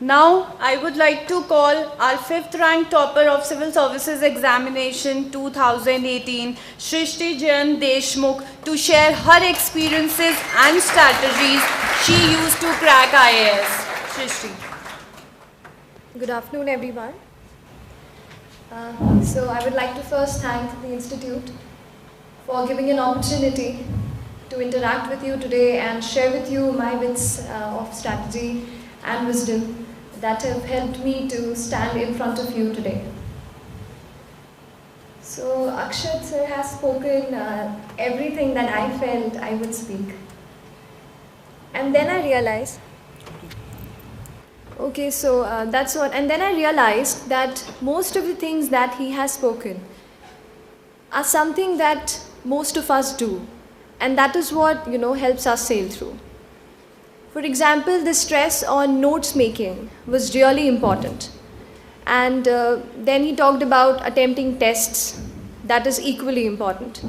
Now, I would like to call our 5th rank topper of Civil Services Examination 2018, Shrishti Jayan Deshmukh, to share her experiences and strategies she used to crack IAS. Shrishti. Good afternoon, everyone. So I would like to first thank the Institute for giving an opportunity to interact with you today and share with you my bits of strategy and wisdom that have helped me to stand in front of you today. So Akshat sir has spoken everything that I felt I would speak. And then I realized, and then I realized that most of the things that he has spoken are something that most of us do. And that is what, helps us sail through. For example, the stress on notes making was really important. And then he talked about attempting tests. That is equally important.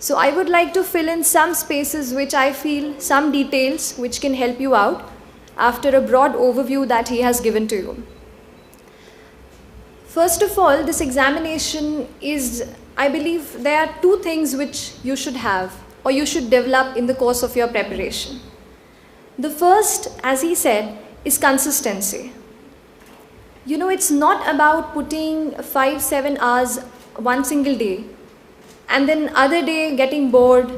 So I would like to fill in some spaces which I feel, some details which can help you out after a broad overview that he has given to you. First of all, this examination is, I believe, there are two things which you should have or you should develop in the course of your preparation. The first, as he said, is consistency. It's not about putting 5-7 hours one single day and then other day getting bored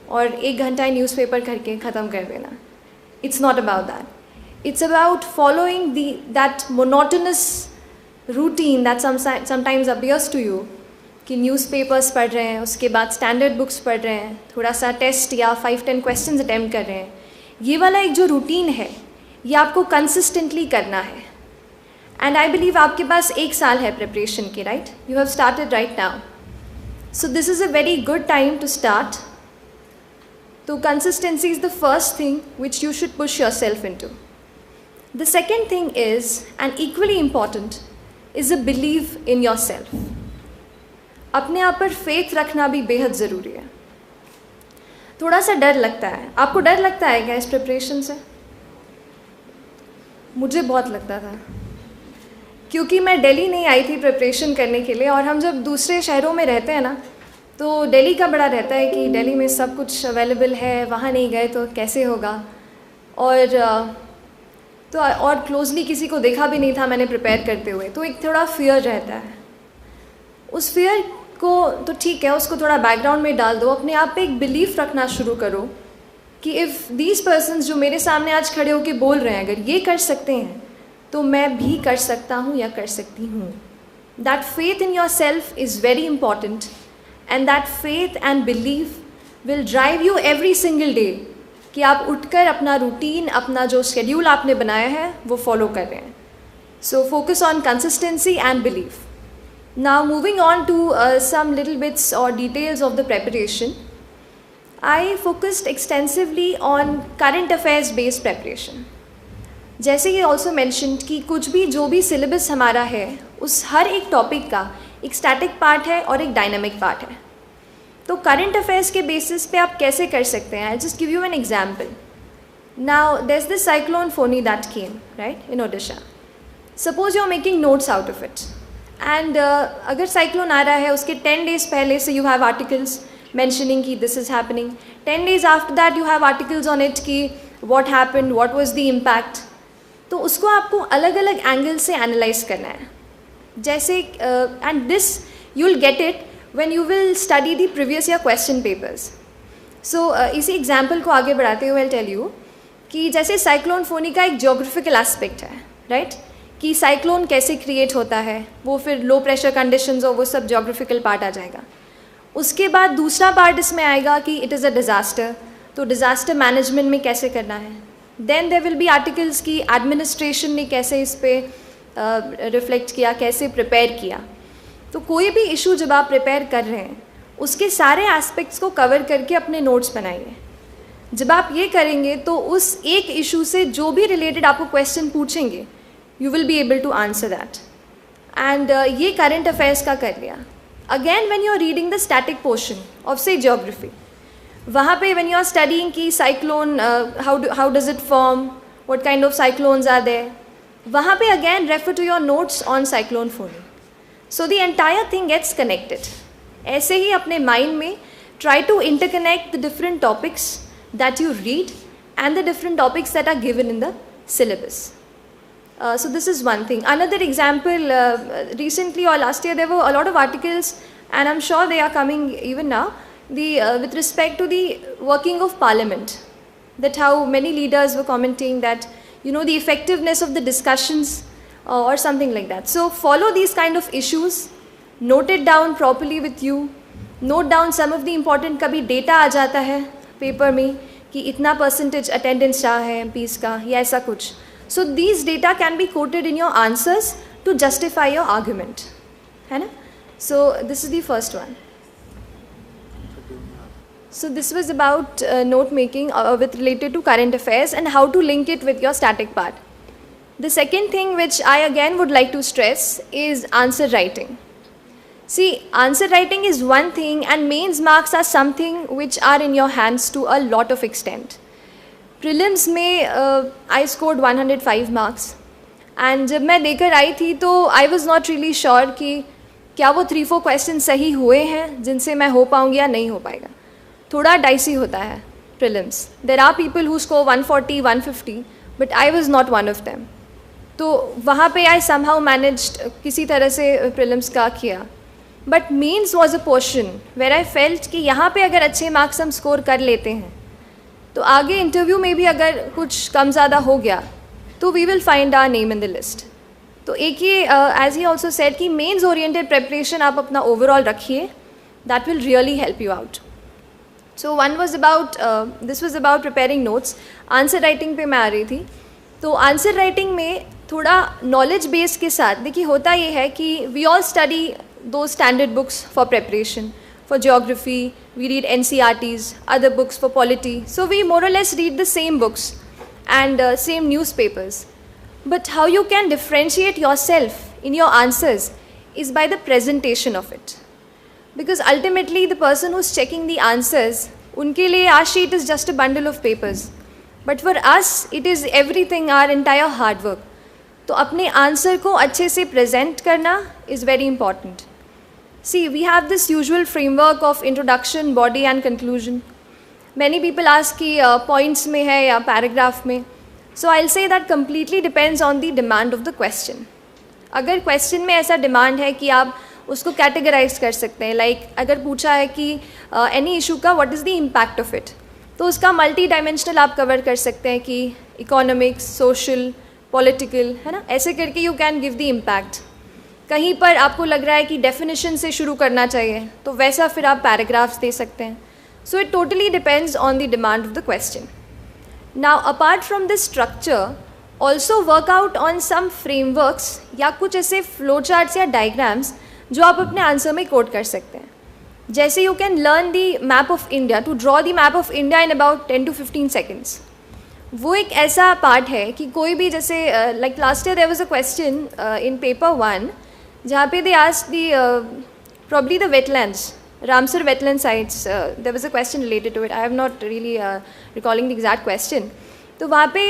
or 1 घंटा newspaper करके ख़त्म कर देना. It's not about that. It's about following that monotonous routine that sometimes appears to you कि newspapers पढ़ रहे हैं, उसके बाद स्टैंडर्ड बुक्स पढ़ रहे हैं, थोड़ा सा टेस्ट या 5-10 क्वेश्चंस अटेम्प्ट कर रहे हैं. ये वाला एक जो रूटीन है ये आपको कंसिस्टेंटली करना है. एंड आई बिलीव आपके पास 1 साल है प्रिपरेशन के, right? You have started right now. So this is a very good time to start. तो consistency is the first thing which you should push yourself into. The second thing is, and equally important, is a believe in yourself. अपने आप पर faith रखना भी बेहद ज़रूरी है. थोड़ा सा डर लगता है. आपको डर लगता है क्या इस प्रिपरेशन से? मुझे बहुत लगता था, क्योंकि मैं दिल्ली नहीं आई थी प्रिपरेशन करने के लिए. और हम जब दूसरे शहरों में रहते हैं ना, तो दिल्ली का बड़ा रहता है कि दिल्ली में सब कुछ अवेलेबल है, वहाँ नहीं गए तो कैसे होगा. और क्लोजली किसी को देखा भी नहीं था मैंने प्रिपेयर करते हुए, तो एक थोड़ा फियर रहता है. उस फियर को तो ठीक है, उसको थोड़ा बैकग्राउंड में डाल दो. अपने आप पे एक बिलीफ रखना शुरू करो कि इफ़ दीज पर्सन्स जो मेरे सामने आज खड़े होकर बोल रहे हैं, अगर ये कर सकते हैं तो मैं भी कर सकता हूँ या कर सकती हूँ. That faith in your self is very important, and that faith and belief will drive you every single day कि आप उठकर अपना रूटीन, अपना जो शेड्यूल आपने बनाया है वो फॉलो कर रहे हैं. So focus on consistency and belief. Now moving on to some little bits or details of the preparation, I focused extensively on current affairs based preparation. जैसे ये also mentioned कि कुछ भी जो भी syllabus हमारा है उस हर एक topic का एक static part है और एक dynamic part है. तो current affairs के basis पे आप कैसे कर सकते हैं? I'll just give you an example. Now there's this cyclone Foni that came, right, in Odisha. Suppose you're making notes out of it. And अगर साइक्लोन आ रहा है उसके 10 days पहले से यू हैव आर्टिकल्स मैंशनिंग कि this is happening. 10 days after that you have articles on it कि what happened, what was the impact. तो उसको आपको अलग अलग एंगल से एनालाइज करना है. जैसे and this you will get it when you will study the previous year question papers. So इसी एग्जाम्पल को आगे बढ़ाते हुए आई टेल यू कि जैसे साइक्लोन फोनी का एक जोग्राफिकल एस्पेक्ट है, राइट, कि साइक्लोन कैसे क्रिएट होता है, वो फिर लो प्रेशर कंडीशंस हो, वो सब जोग्राफिकल पार्ट आ जाएगा. उसके बाद दूसरा पार्ट इसमें आएगा कि इट इज़ अ डिज़ास्टर, तो डिज़ास्टर मैनेजमेंट में कैसे करना है. Then there will be articles की एडमिनिस्ट्रेशन ने कैसे इस पर रिफ्लेक्ट किया, कैसे प्रिपेयर किया. तो कोई भी इशू जब आप प्रिपेयर कर रहे हैं उसके सारे एस्पेक्ट्स को कवर करके अपने नोट्स बनाइए. जब आप ये करेंगे तो उस एक इशू से जो भी रिलेटेड आपको क्वेश्चन पूछेंगे you will be able to answer that. And ये current affairs का कर लिया. Again when you are reading the static portion of say geography, वहाँ पे when you are studying कि cyclone how does it form, what kind of cyclones are there, वहाँ पे again refer to your notes on cyclone Fani. So the entire thing gets connected. ऐसे ही अपने mind में try to interconnect the different topics that you read and the different topics that are given in the syllabus. So this is one thing. Another example, recently or last year there were a lot of articles, and I'm sure they are coming even now, with respect to the working of parliament, that how many leaders were commenting that, you know, the effectiveness of the discussions or something like that. So follow these kind of issues, note it down properly with you, note down some of the important, कभी data आ जाता है paper में कि इतना percentage attendance रहा है MPs का या ऐसा कुछ. So these data can be quoted in your answers to justify your argument, है ना. So this is the first one. So this was about note making with related to current affairs and how to link it with your static part. The second thing which I again would like to stress is answer writing. See, answer writing is one thing and mains marks are something which are in your hands to a lot of extent. Prelims में I scored 105 marks and जब मैं देकर आई थी तो I was not really sure कि क्या वो 3-4 questions सही हुए हैं जिनसे मैं हो पाऊँगी या नहीं हो पाएगा. थोड़ा डाइसी होता है prelims. There are people who score 140, 150 but I was not one of them. तो वहाँ पे I somehow managed किसी तरह से prelims का किया. But mains was a portion where I felt कि यहाँ पे अगर अच्छे मार्क्स हम स्कोर कर लेते हैं तो आगे इंटरव्यू में भी अगर कुछ कम ज़्यादा हो गया तो we will find our name in the list. तो एक ही एज ही ऑल्सो सेड कि मेंस ओरिएंटेड प्रेपरेशन आप अपना ओवरऑल रखिए, that will really help you out. So one was about this was about preparing notes. Answer writing पे मैं आ रही थी. तो आंसर राइटिंग में थोड़ा नॉलेज बेस के साथ देखिए होता ये है कि we all study those standard books for preparation. For geography, we read NCERTs, other books for polity. So we more or less read the same books and same newspapers. But how you can differentiate yourself in your answers is by the presentation of it. Because ultimately the person who's checking the answers, unke liye our sheet is just a bundle of papers. But for us, it is everything, our entire hard work. तो अपने answer को अच्छे से present करना is very important. See, we have this usual framework of introduction, body and conclusion. Many people ask कि points में है या paragraph में. So I'll say that completely depends on the demand of the question. अगर question में ऐसा demand है कि आप उसको categorize कर सकते हैं, like अगर पूछा है कि any issue का what is the impact of it, तो उसका multi dimensional आप cover कर सकते हैं कि economics, social, political, है ना. ऐसे करके you can give the impact. कहीं पर आपको लग रहा है कि डेफिनेशन से शुरू करना चाहिए तो वैसा फिर आप पैराग्राफ्स दे सकते हैं. So it totally depends on the demand of the question. Now apart from this structure also work out on some frameworks या कुछ ऐसे फ्लो चार्ट्स या डायग्राम्स जो आप अपने आंसर में कोड कर सकते हैं. जैसे you can learn the map of India, to draw the map of India in about 10 to 15 seconds. वो एक ऐसा पार्ट है कि कोई भी जैसे like last year there was a question in paper 1 जहाँ पे they asked the probably the wetlands, Ramsar wetland sites, there was a question related to it. I am not really recalling the exact question. तो वहाँ पे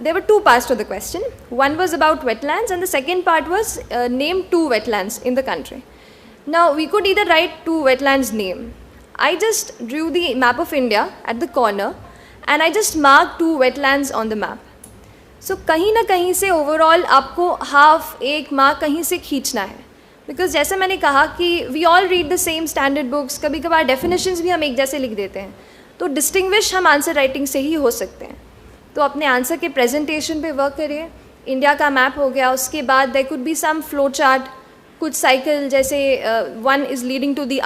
there were 2 parts to the question. One was about wetlands and the second part was name 2 wetlands in the country. Now we could either write 2 wetlands name. I just drew the map of India at the corner and I just marked 2 wetlands on the map. So कहीं ना कहीं से overall आपको half 1 mark कहीं से खींचना है. Because जैसे मैंने कहा कि we all read the same standard books, कभी कभार डेफिनेशंस भी हम एक जैसे लिख देते हैं, तो डिस्टिंग्विश हम आंसर राइटिंग से ही हो सकते हैं. तो अपने आंसर के प्रेजेंटेशन पे वर्क करिए. इंडिया का मैप हो गया, उसके बाद there could be some flow chart, कुछ साइकिल जैसे one is leading to the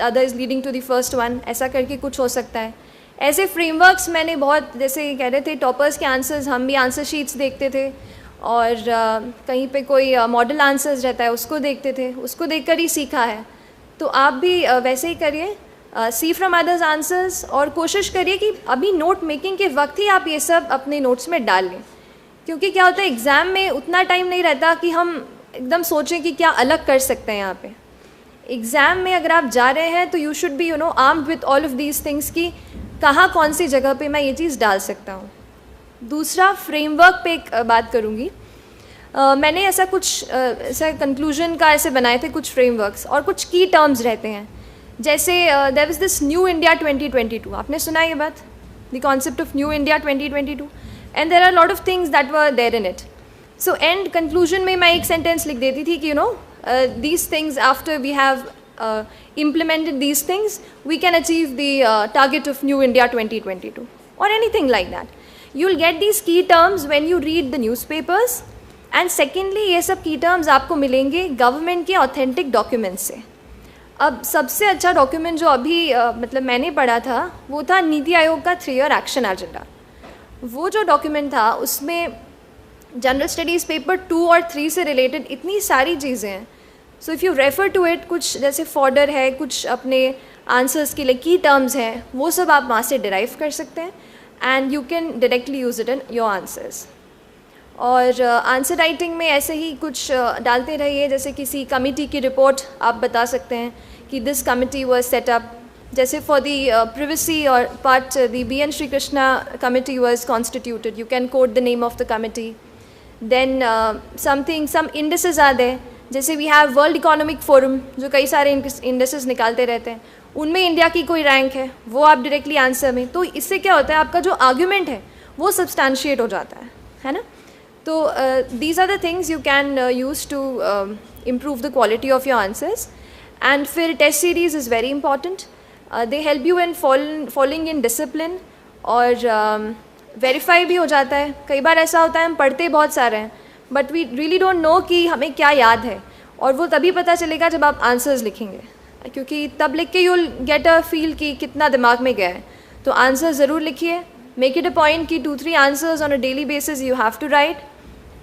other is leading to the first one, ऐसा करके कुछ हो सकता है. ऐसे फ्रेमवर्क्स मैंने बहुत, जैसे कह रहे थे टॉपर्स के आंसर्स, हम भी आंसर शीट्स देखते थे और कहीं पे कोई मॉडल आंसर्स रहता है उसको देखते थे, उसको देखकर ही सीखा है. तो आप भी वैसे ही करिए, सी फ्रॉम अदर्स आंसर्स, और कोशिश करिए कि अभी नोट मेकिंग के वक्त ही आप ये सब अपने नोट्स में डाल लें. क्योंकि क्या होता है एग्ज़ाम में उतना टाइम नहीं रहता कि हम एकदम सोचें कि क्या अलग कर सकते हैं. यहाँ पे एग्ज़ाम में अगर आप जा रहे हैं तो you should be armed with all of these things कि कहाँ कौन सी जगह पे मैं ये चीज़ डाल सकता हूँ. दूसरा फ्रेमवर्क पे एक बात करूँगी मैंने ऐसा कुछ ऐसा कंक्लूजन का ऐसे बनाए थे कुछ फ्रेमवर्क्स और कुछ की टर्म्स रहते हैं, जैसे there is this new India 2022, आपने सुना ये बात, the concept of new India 2022, and there are lot of things that were there in it. So and conclusion में मैं एक सेंटेंस लिख देती थी कि you know these things after we have implemented these things, we can achieve the target of New India 2022 or anything like that. You'll get these key terms when you read the newspapers, and secondly ये सब key terms आपको मिलेंगे government के authentic documents से. अब सबसे अच्छा document जो अभी मतलब मैंने पढ़ा था वो था नीति आयोग का 3-year एक्शन एजेंडा. वो जो डॉक्यूमेंट था उसमें जनरल स्टडीज़ पेपर 2 और 3 से रिलेटेड इतनी सारी चीज़ें हैं. So if you refer to it, कुछ जैसे फॉर्डर है, कुछ अपने आंसर्स के लिए की टर्म्स हैं, वो सब आप वहाँ से डिराइव कर सकते हैं and you can directly use it in your answers. और आंसर राइटिंग में ऐसे ही कुछ डालते रहिए, जैसे किसी कमिटी की रिपोर्ट आप बता सकते हैं कि this committee was set up, जैसे फॉर द प्रिवेसी और part the BN Shri Krishna committee was constituted, you can quote the name of the committee. Then some indices are there, जैसे we have World Economic Forum जो कई सारे indices निकालते रहते हैं, उनमें इंडिया की कोई रैंक है वो आप डायरेक्टली आंसर में, तो इससे क्या होता है आपका जो आर्ग्यूमेंट है वो सब्सटैंशिएट हो जाता है ना. तो these are the things you can use to improve the quality of your answers. And फिर test series is very important, they help you in following in discipline, और वेरीफाई भी हो जाता है. कई बार ऐसा होता है हम पढ़ते बहुत सारे हैं but we really don't know कि हमें क्या याद है, और वो तभी पता चलेगा जब आप आंसर्स लिखेंगे, क्योंकि तब लिख के you will get a feel कि कितना दिमाग में गया है. तो आंसर ज़रूर लिखिए, मेक इट अ पॉइंट कि 2-3 answers on a daily basis you have to write.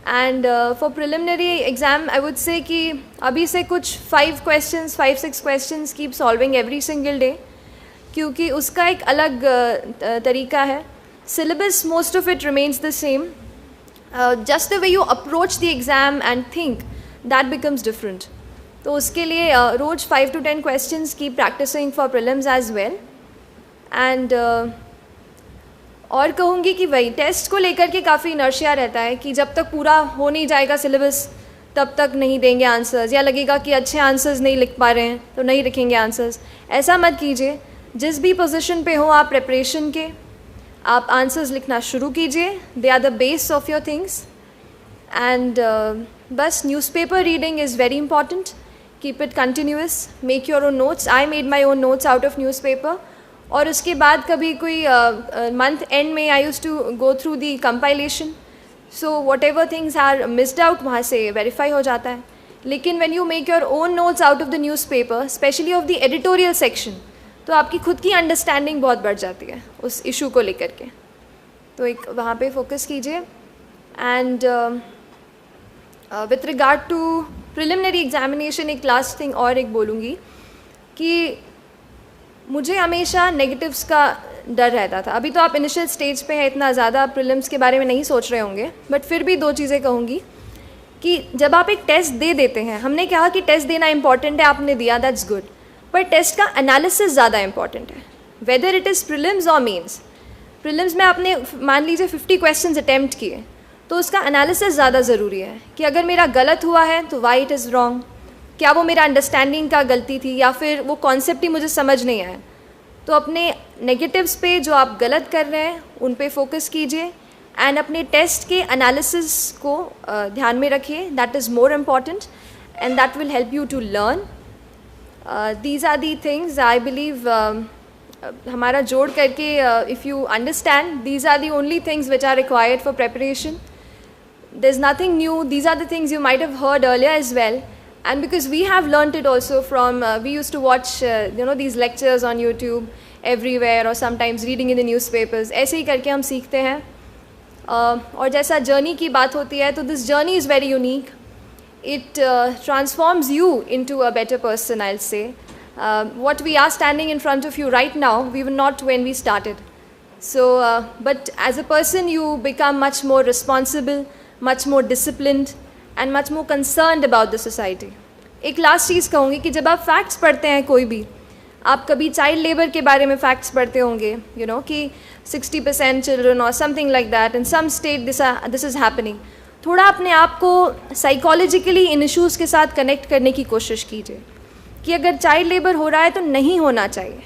And for preliminary exam I would say कि अभी से कुछ 5-6 questions keep solving every single day, क्योंकि उसका एक अलग तरीका है. Syllabus most of it remains the same, just the way you approach the exam and think, that becomes different. तो उसके लिए रोज़ 5 to 10 questions keep practicing for prelims as well. And और कहूँगी कि वही टेस्ट को लेकर के काफ़ी इनर्शिया रहता है कि जब तक पूरा हो नहीं जाएगा सिलेबस तब तक नहीं देंगे आंसर्स, या लगेगा कि अच्छे आंसर्स नहीं लिख पा रहे हैं तो नहीं लिखेंगे आंसर्स. ऐसा मत कीजिए, जिस भी पोजीशन पे हो आप प्रिपरेशन के, आप आंसर्स लिखना शुरू कीजिए. They are the base of your things. And बस newspaper reading is very important, keep it continuous, make your own notes. I made my own notes out of newspaper. और उसके बाद कभी कोई मंथ एंड में I use to go through the compilation, so whatever things are missed out वहाँ से verify हो जाता है. लेकिन when you make your own notes out of the newspaper, specially of the editorial section, तो आपकी खुद की अंडरस्टैंडिंग बहुत बढ़ जाती है उस इशू को लेकर के. तो एक वहाँ पे फोकस कीजिए. And with regard to preliminary examination एक लास्ट थिंग और एक बोलूँगी कि मुझे हमेशा नेगेटिव्स का डर रहता था. अभी तो आप इनिशियल स्टेज पे हैं, इतना ज़्यादा प्रीलिम्स के बारे में नहीं सोच रहे होंगे, बट फिर भी 2 चीज़ें कहूँगी कि जब आप एक टेस्ट दे देते हैं, हमने कहा कि टेस्ट देना इंपॉर्टेंट है, आपने दिया, दैट्स गुड, पर टेस्ट का एनालिसिस ज़्यादा इंपॉर्टेंट है, वेदर इट इज़ प्रीलिम्स और मेंस. प्रीलिम्स में आपने मान लीजिए 50 क्वेश्चंस अटैम्प्ट किए, तो उसका एनालिसिस ज़्यादा ज़रूरी है कि अगर मेरा गलत हुआ है तो वाई इट इज़ रॉन्ग, क्या वो मेरा अंडरस्टैंडिंग का गलती थी या फिर वो कॉन्सेप्ट ही मुझे समझ नहीं आया. तो अपने नेगेटिव्स पे जो आप गलत कर रहे हैं उन पे फोकस कीजिए एंड अपने टेस्ट के एनालिसिस को ध्यान में रखिए. That is more important and that will help you to learn. These are the things I believe हमारा जोड़ करके if you understand, these are the only things which are required for preparation. There is nothing new, these are the things you might have heard earlier as well. And because we have learnt it also from, we used to watch, these lectures on YouTube everywhere or sometimes reading in the newspapers. ऐसे ही करके हम सीखते हैं. और जैसा journey की बात होती है, तो this journey is very unique. It transforms you into a better person, I'll say. What we are standing in front of you right now, we were not when we started. So, but as a person, you become much more responsible, much more disciplined, and much more concerned about the society. एक last चीज़ कहूँगी कि जब आप facts पढ़ते हैं कोई भी, आप कभी चाइल्ड लेबर के बारे में फैक्ट्स पढ़ते होंगे, कि 60% चिल्ड्रन और something like that in some state this is happening. थोड़ा अपने आप को साइकोलॉजिकली इन इश्यूज़ के साथ कनेक्ट करने की कोशिश कीजिए कि अगर चाइल्ड लेबर हो रहा है तो नहीं होना चाहिए।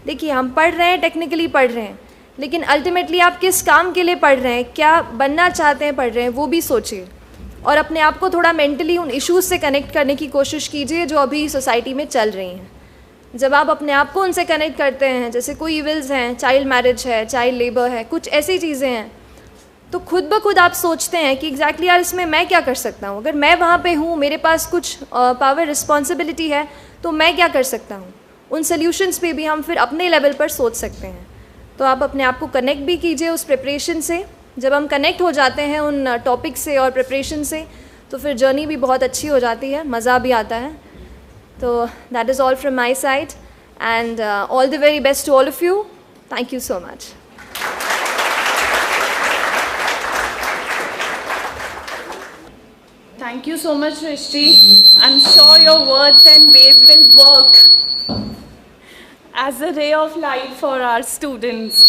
देखिए, हम पढ़ रहे हैं, टेक्निकली पढ़ रहे हैं, लेकिन अल्टीमेटली आप किस काम के लिए पढ़ रहे हैं, क्या बनना चाहते हैं पढ़ रहे हैं, वो भी सोचिए। और अपने आप को थोड़ा मेंटली उन इश्यूज़ से कनेक्ट करने की कोशिश कीजिए जो अभी सोसाइटी में चल रही हैं। जब आप अपने आप को उनसे कनेक्ट करते हैं, जैसे कोई इविल्स हैं, चाइल्ड मैरिज है, चाइल्ड लेबर है, कुछ ऐसी चीज़ें हैं, तो खुद ब खुद आप सोचते हैं कि एग्जैक्टली यार इसमें मैं क्या कर सकता हूँ। अगर मैं वहाँ पे हूँ, मेरे पास कुछ पावर रिस्पॉन्सिबिलिटी है, तो मैं क्या कर सकता हूँ। उन सोल्यूशंस पे भी हम फिर अपने लेवल पर सोच सकते हैं। तो आप अपने आप को कनेक्ट भी कीजिए उस प्रिपरेशन से। जब हम कनेक्ट हो जाते हैं उन टॉपिक से और प्रिपरेशन से, तो फिर जर्नी भी बहुत अच्छी हो जाती है, मज़ा भी आता है। तो that is all from my side and all the very best to all of you. Thank you so much. Thank you so much, Shrishti. I'm sure your words and ways will work as a ray of light for our students.